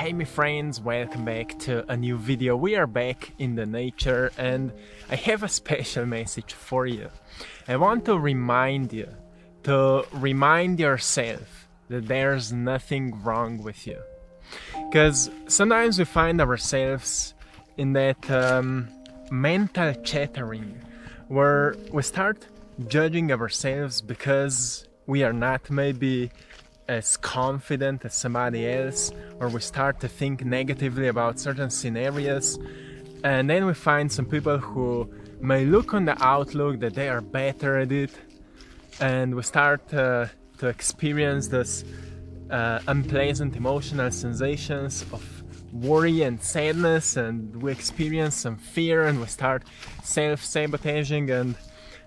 Hey my friends, welcome back to a new video. We are back in the nature and I have a special message for you. I want to remind you, to remind yourself that there's nothing wrong with you. Because sometimes we find ourselves in that mental chattering where we start judging ourselves because we are not maybe as confident as somebody else, or we start to think negatively about certain scenarios, and then we find some people who may look on the outlook that they are better at it, and we start to experience this unpleasant emotional sensations of worry and sadness, and we experience some fear and we start self-sabotaging, and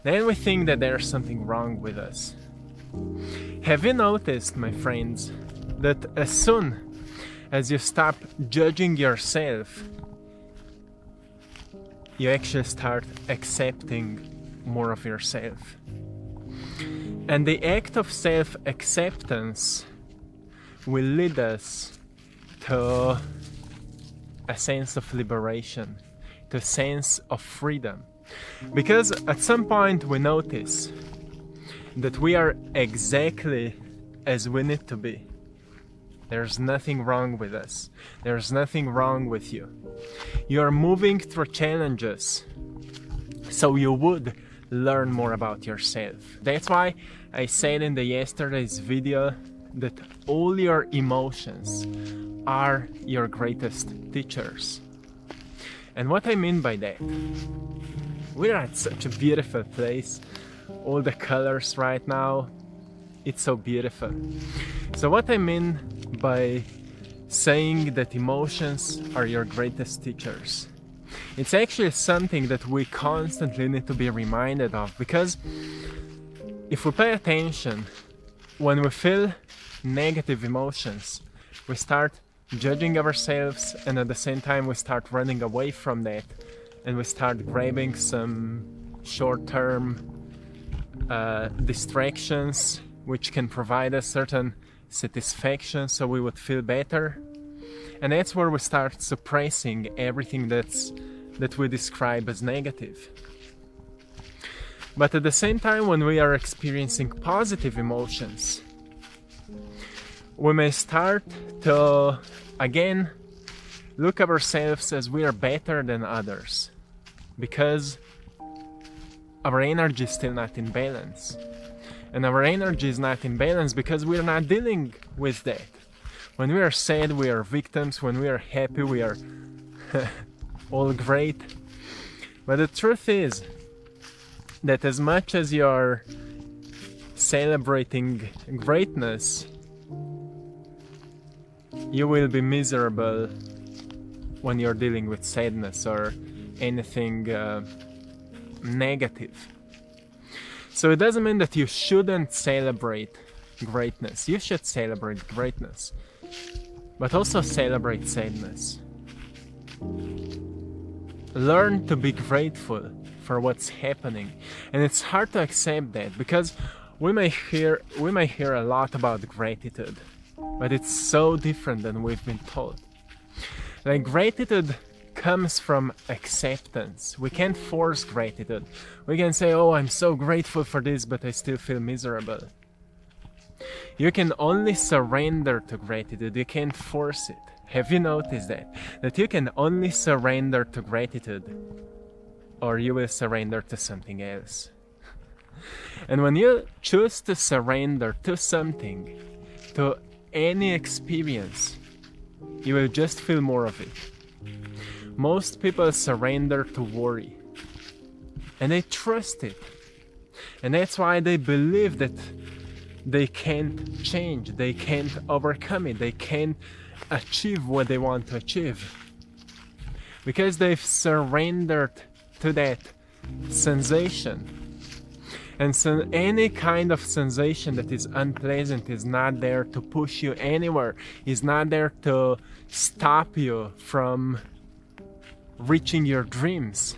then we think that there's something wrong with us. Have you noticed, my friends, that as soon as you stop judging yourself, you actually start accepting more of yourself? And the act of self-acceptance will lead us to a sense of liberation, to a sense of freedom. Because at some point we notice that we are exactly as we need to be. There's nothing wrong with us. There's nothing wrong with you. You are moving through challenges, so you would learn more about yourself. That's why I said in the yesterday's video that all your emotions are your greatest teachers. And what I mean by that, we're at such a beautiful place. All the colors right now, it's so beautiful. So what I mean by saying that emotions are your greatest teachers, it's actually something that we constantly need to be reminded of, because if we pay attention, when we feel negative emotions, we start judging ourselves, and at the same time we start running away from that, and we start grabbing some short-term distractions which can provide us certain satisfaction so we would feel better, and that's where we start suppressing everything that we describe as negative. But at the same time, when we are experiencing positive emotions, we may start to again look at ourselves as we are better than others, because our energy is still not in balance. And our energy is not in balance because we are not dealing with that. When we are sad, we are victims. When we are happy, we are all great. But the truth is that as much as you are celebrating greatness, you will be miserable when you're dealing with sadness or anything negative. So it doesn't mean that you shouldn't celebrate greatness. You should celebrate greatness, but also celebrate sadness. Learn to be grateful for what's happening. And it's hard to accept that, because we may hear a lot about gratitude, but it's so different than we've been taught. Like, gratitude comes from acceptance. We can't force gratitude. We can say, oh, I'm so grateful for this, but I still feel miserable. You can only surrender to gratitude. You can't force it. Have you noticed that? That you can only surrender to gratitude, or you will surrender to something else. And when you choose to surrender to something, to any experience, you will just feel more of it. Most people surrender to worry, and they trust it, and that's why they believe that they can't change, they can't overcome it, they can't achieve what they want to achieve, because they've surrendered to that sensation. And so any kind of sensation that is unpleasant is not there to push you anywhere, is not there to stop you from reaching your dreams.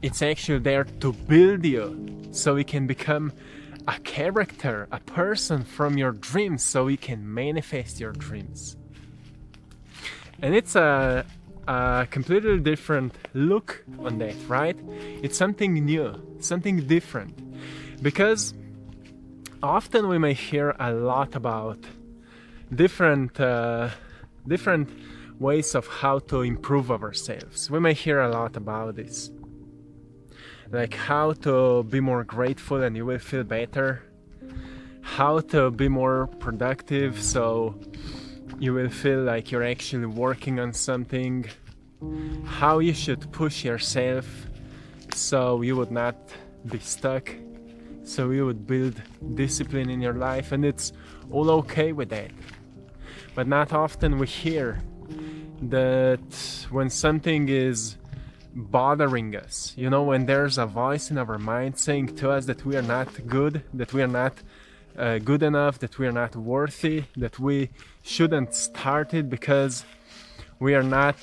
It's actually there to build you so you can become a character, a person from your dreams, so you can manifest your dreams. And it's a completely different look on that, right? It's something new, something different. Because often we may hear a lot about different ways of how to improve ourselves. We may hear a lot about this, like how to be more grateful and you will feel better, how to be more productive so you will feel like you're actually working on something, how you should push yourself so you would not be stuck, so you would build discipline in your life, and it's all okay with that. But not often we hear that when something is bothering us, you know, when there's a voice in our mind saying to us that we are not good, that we are not good enough, that we are not worthy, that we shouldn't start it because we are not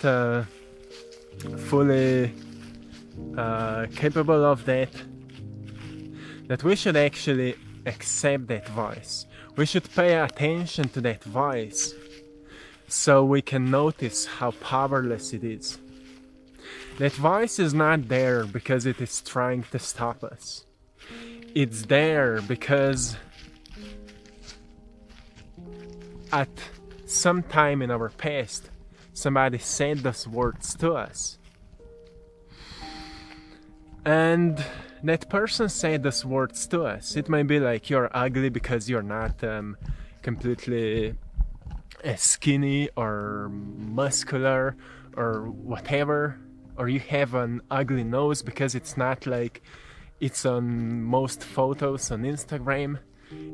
fully capable of that, that we should actually accept that voice. We should pay attention to that voice so we can notice how powerless it is. That voice is not there because it is trying to stop us. It's there because at some time in our past, somebody said those words to us. And that person said those words to us. It may be like, you're ugly because you're not completely skinny or muscular or whatever, or you have an ugly nose because it's not like it's on most photos on Instagram,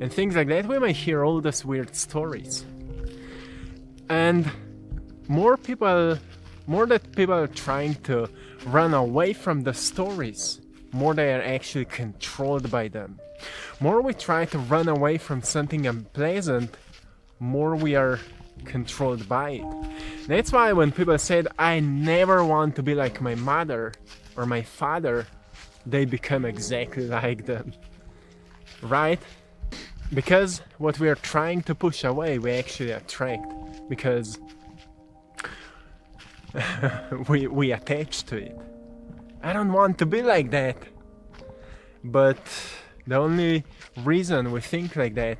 and things like that. We may hear all those weird stories, and more that people are trying to run away from the stories, more they are actually controlled by them. More we try to run away from something unpleasant, more we are controlled by it. That's why when people said, I never want to be like my mother or my father, they become exactly like them, right? Because what we are trying to push away, we actually attract, because we attach to it. I don't want to be like that. But the only reason we think like that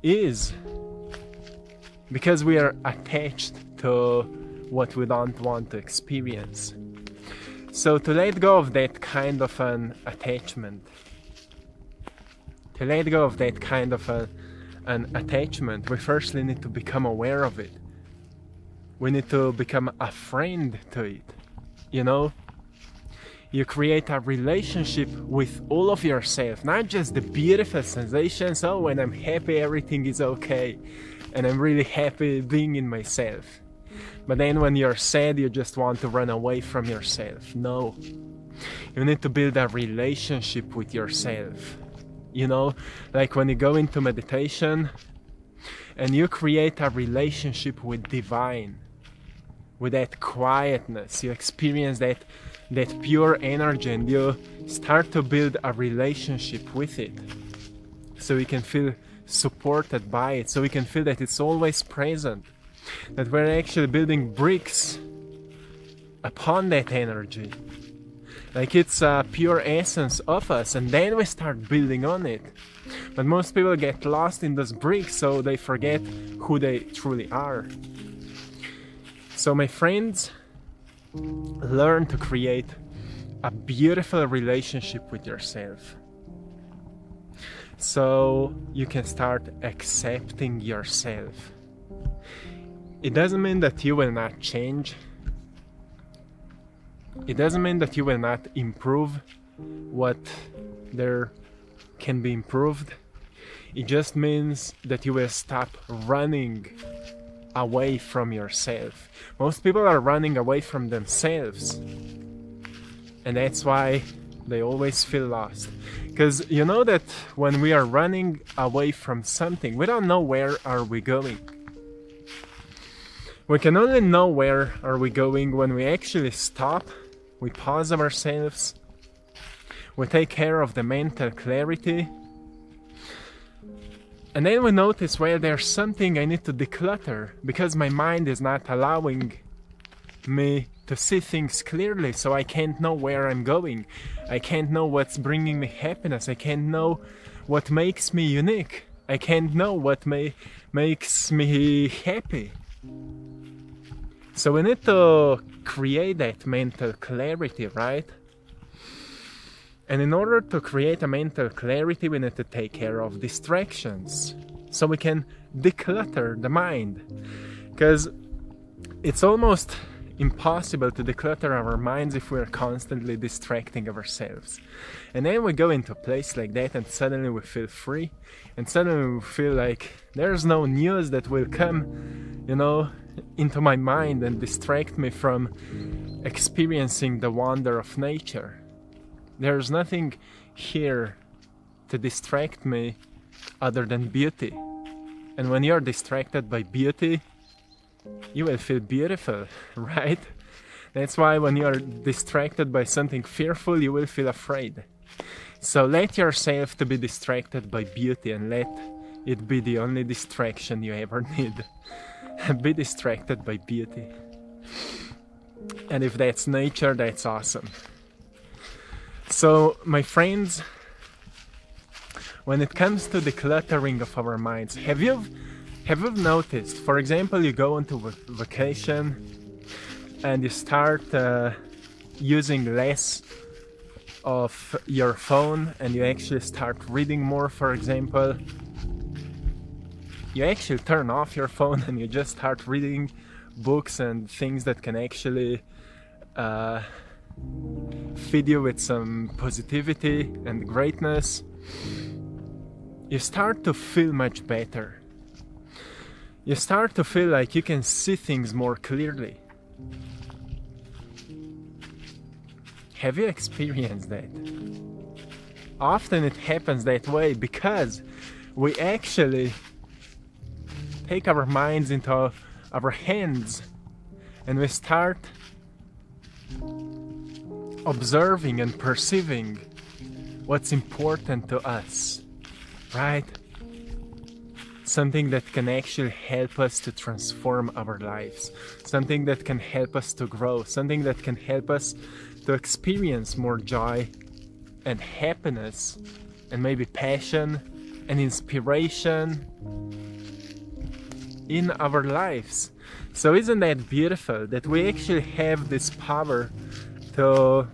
is because we are attached to what we don't want to experience. So to let go of that kind of an attachment, an attachment, we firstly need to become aware of it. We need to become a friend to it. You know, you create a relationship with all of yourself, not just the beautiful sensations. Oh, when I'm happy, everything is okay, and I'm really happy being in myself. But then when you're sad, you just want to run away from yourself. No, you need to build a relationship with yourself. You know, like when you go into meditation and you create a relationship with divine, with that quietness, you experience that pure energy, and you start to build a relationship with it, so you can feel supported by it, so we can feel that it's always present, that we're actually building bricks upon that energy, like it's a pure essence of us, and then we start building on it. But most people get lost in those bricks, so they forget who they truly are. So my friends, learn to create a beautiful relationship with yourself, so you can start accepting yourself. It doesn't mean that you will not change. It doesn't mean that you will not improve what there can be improved. It just means that you will stop running away from yourself. Most people are running away from themselves, and that's why they always feel lost. Because you know that when we are running away from something, we don't know where are we going. We can only know where are we going when we actually stop, we pause ourselves, we take care of the mental clarity, And then we notice, well, there's something I need to declutter because my mind is not allowing me to see things clearly, so I can't know where I'm going. I can't know what's bringing me happiness. I can't know what makes me unique. I can't know what makes me happy. So we need to create that mental clarity, right? And in order to create a mental clarity, we need to take care of distractions so we can declutter the mind. Because it's almost impossible to declutter our minds if we're constantly distracting ourselves. And then we go into a place like that and suddenly we feel free, and suddenly we feel like there's no news that will come, into my mind and distract me from experiencing the wonder of nature. There's nothing here to distract me other than beauty. And when you're distracted by beauty, you will feel beautiful, right? That's why when you're distracted by something fearful, you will feel afraid. So let yourself to be distracted by beauty and let it be the only distraction you ever need. Be distracted by beauty. And if that's nature, that's awesome. So, my friends, when it comes to decluttering of our minds, have you noticed, for example, you go into vacation and you start using less of your phone and you actually start reading more, for example. You actually turn off your phone and you just start reading books and things that can actually feed you with some positivity and greatness. You start to feel much better. You start to feel like you can see things more clearly. Have you experienced that? Often it happens that way because we actually take our minds into our hands and we start observing and perceiving what's important to us, right? Something that can actually help us to transform our lives, something that can help us to grow, something that can help us to experience more joy and happiness and maybe passion and inspiration in our lives. So isn't that beautiful that we actually have this power to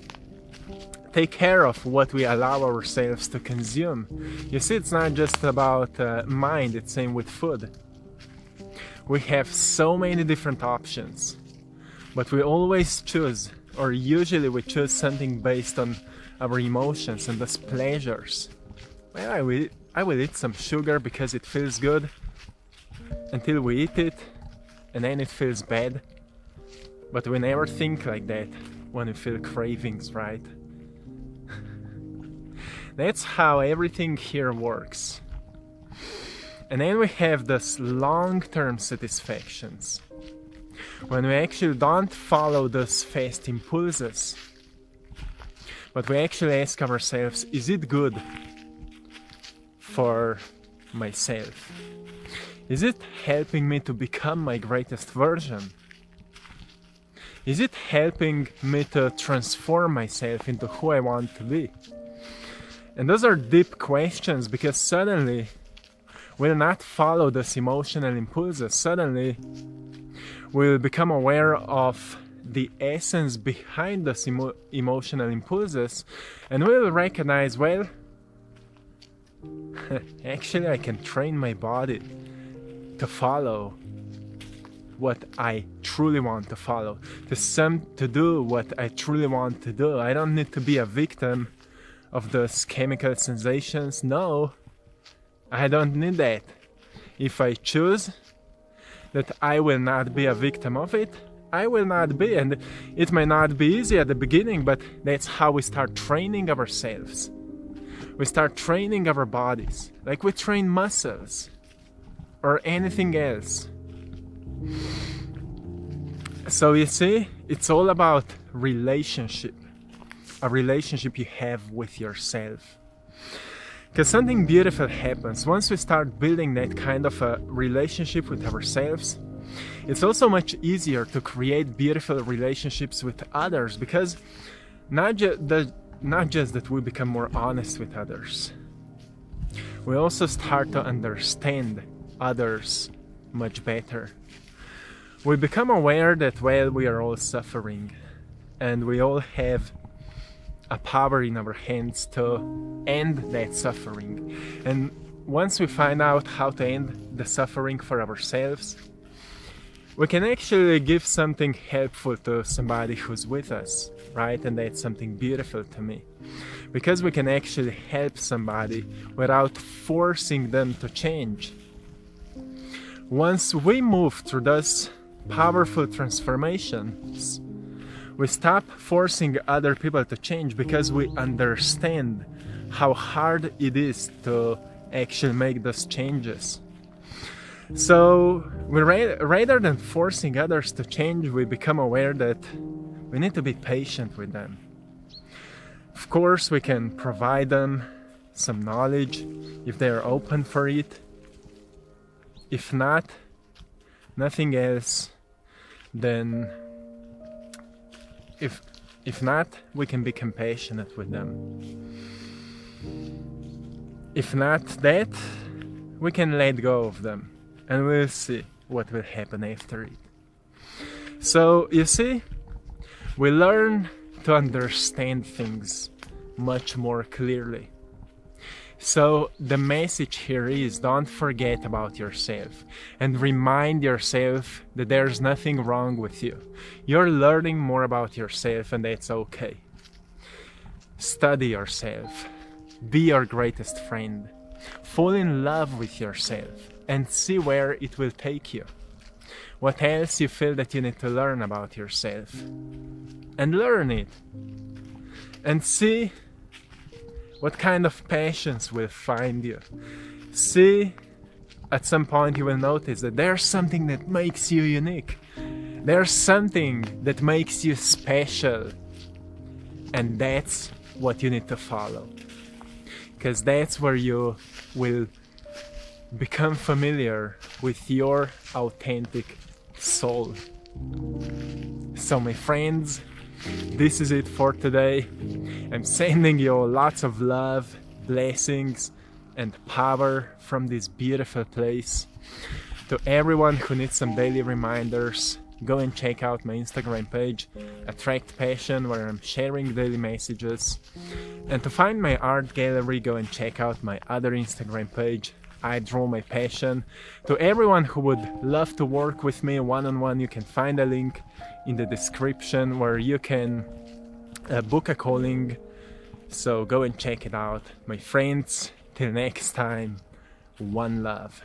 take care of what we allow ourselves to consume? You see, it's not just about mind, it's same with food. We have so many different options, but we always choose, or usually we choose something based on our emotions and those pleasures. Well, I will eat some sugar because it feels good, until we eat it, and then it feels bad. But we never think like that when we feel cravings, right? That's how everything here works. And then we have this long-term satisfactions. When we actually don't follow those fast impulses, but we actually ask ourselves, is it good for myself? Is it helping me to become my greatest version? Is it helping me to transform myself into who I want to be? And those are deep questions, because suddenly we'll not follow those emotional impulses. Suddenly we'll become aware of the essence behind those emotional impulses, and we'll recognize, well, actually I can train my body to follow what I truly want to follow, to do what I truly want to do. I don't need to be a victim of those chemical sensations. No, I don't need that. If I choose that I will not be a victim of it, I will not be. And it may not be easy at the beginning, but that's how we start training ourselves. We start training our bodies like we train muscles or anything else. So you see, it's all about relationship, a relationship you have with yourself. Because something beautiful happens once we start building that kind of a relationship with ourselves. It's also much easier to create beautiful relationships with others, because not just that we become more honest with others, we also start to understand others much better. We become aware that, well, we are all suffering and we all have a power in our hands to end that suffering. And once we find out how to end the suffering for ourselves, we can actually give something helpful to somebody who's with us, right? And that's something beautiful to me, because we can actually help somebody without forcing them to change. Once we move through those powerful transformations, we stop forcing other people to change, because we understand how hard it is to actually make those changes. So rather than forcing others to change, we become aware that we need to be patient with them. Of course, we can provide them some knowledge if they are open for it. If not, nothing else, then if not, we can be compassionate with them. If not that, we can let go of them, and we'll see what will happen after it. So, you see, we learn to understand things much more clearly. So the message here is, don't forget about yourself and remind yourself that there's nothing wrong with you. You're learning more about yourself, and that's okay. Study yourself. Be your greatest friend. Fall in love with yourself and see where it will take you. What else you feel that you need to learn about yourself, and learn it, and see what kind of passions will find you. See, at some point you will notice that there's something that makes you unique. There's something that makes you special. And that's what you need to follow. Because that's where you will become familiar with your authentic soul. So my friends, this is it for today. I'm sending you lots of love, blessings, and power from this beautiful place. To everyone who needs some daily reminders, go and check out my Instagram page, AttractPassion, where I'm sharing daily messages. And to find my art gallery, go and check out my other Instagram page, I Draw My Passion. To everyone who would love to work with me one-on-one, you can find a link in the description where you can book a calling. So go and check it out. My friends, till next time, one love.